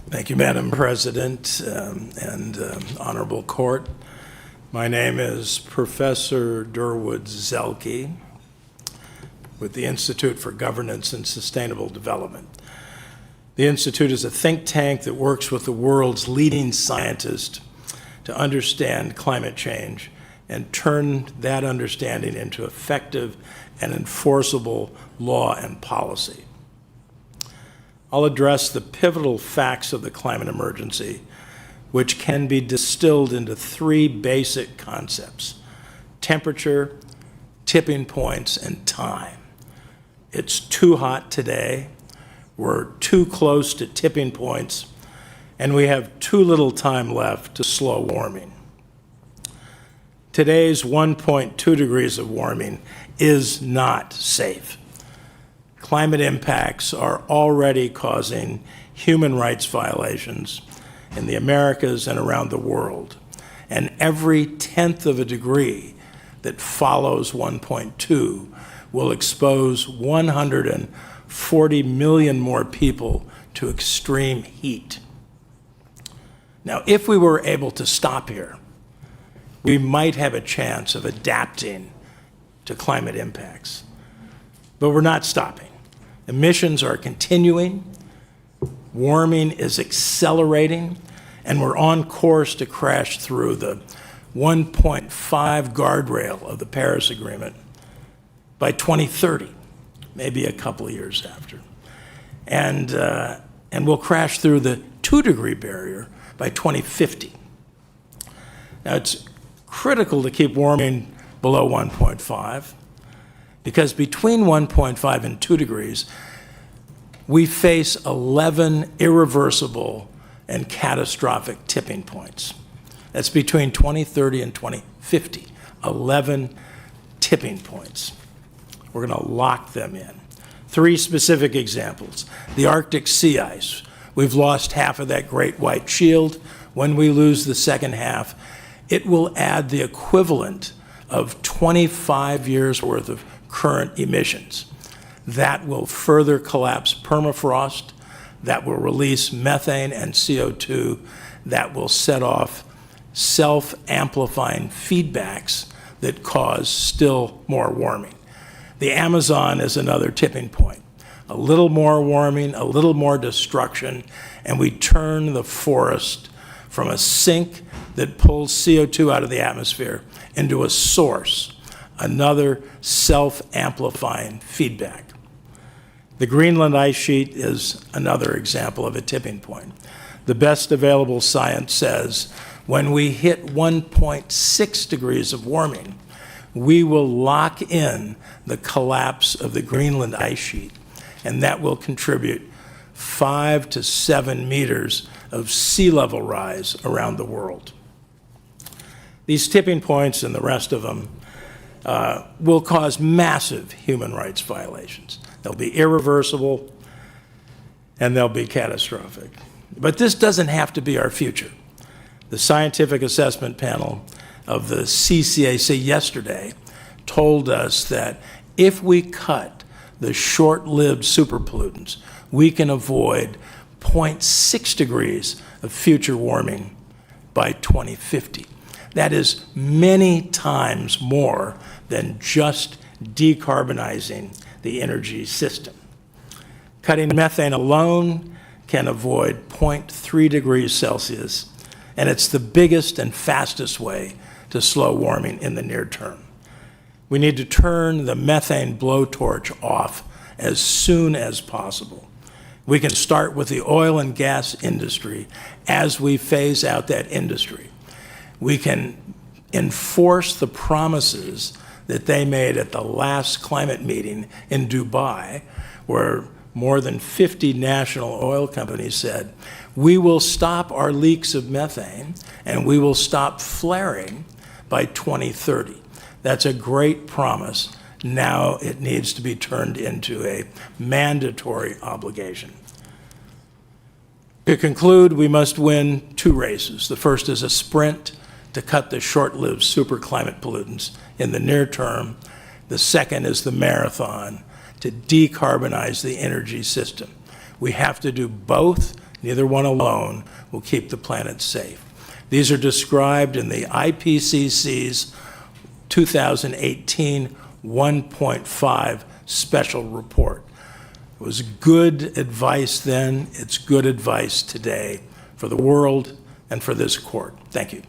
Thank you, Madam President, and Honorable Court. My name is Professor Durwood Zaelke with the Institute for Governance and Sustainable Development. The Institute is a think tank that works with the world's leading scientists to understand climate change and turn that understanding into effective and enforceable law and policy. I'll address the pivotal facts of the climate emergency, which can be distilled into three basic concepts: temperature, tipping points, and time. It's too hot today, we're too close to tipping points, and we have too little time left to slow warming. Today's 1.2 degrees of warming is not safe. Climate impacts are already causing human rights violations in the Americas and around the world. And every tenth of a degree that follows 1.2 will expose 140 million more people to extreme heat. Now, if we were able to stop here, we might have a chance of adapting to climate impacts. But we're not stopping. Emissions are continuing, warming is accelerating, and we're on course to crash through the 1.5 guardrail of the Paris Agreement by 2030, maybe a couple of years after. And we'll crash through the 2-degree barrier by 2050. Now, it's critical to keep warming below 1.5, because between 1.5 and 2 degrees, we face 11 irreversible and catastrophic tipping points. That's between 2030 and 2050, 11 tipping points. We're going to lock them in. Three specific examples. The Arctic sea ice. We've lost half of that great white shield. When we lose the second half, it will add the equivalent of 25 years worth of current emissions. That will further collapse permafrost, that will release methane and CO2, that will set off self-amplifying feedbacks that cause still more warming. The Amazon is another tipping point. A little more warming, a little more destruction, and we turn the forest from a sink that pulls CO2 out of the atmosphere into a source, another self-amplifying feedback. The Greenland ice sheet is another example of a tipping point. The best available science says when we hit 1.6 degrees of warming, we will lock in the collapse of the Greenland ice sheet, and that will contribute 5 to 7 meters of sea level rise around the world. These tipping points and the rest of them will cause massive human rights violations. They'll be irreversible and they'll be catastrophic. But this doesn't have to be our future. The scientific assessment panel of the CCAC yesterday told us that if we cut the short-lived superpollutants, we can avoid 0.6 degrees of future warming by 2050. That is many times more than just decarbonizing the energy system. Cutting methane alone can avoid 0.3 degrees Celsius, and it's the biggest and fastest way to slow warming in the near term. We need to turn the methane blowtorch off as soon as possible. We can start with the oil and gas industry as we phase out that industry. We can enforce the promises that they made at the last climate meeting in Dubai, where more than 50 national oil companies said, we will stop our leaks of methane and we will stop flaring by 2030. That's a great promise. Now it needs to be turned into a mandatory obligation. To conclude, we must win two races. The first is a sprint to cut the short-lived superclimate pollutants in the near term. The second is the marathon to decarbonize the energy system. We have to do both Neither one alone will keep the planet safe. These are described in the IPCC's 2018 1.5 special report. It was good advice then, it's good advice today for the world and for this court. Thank you.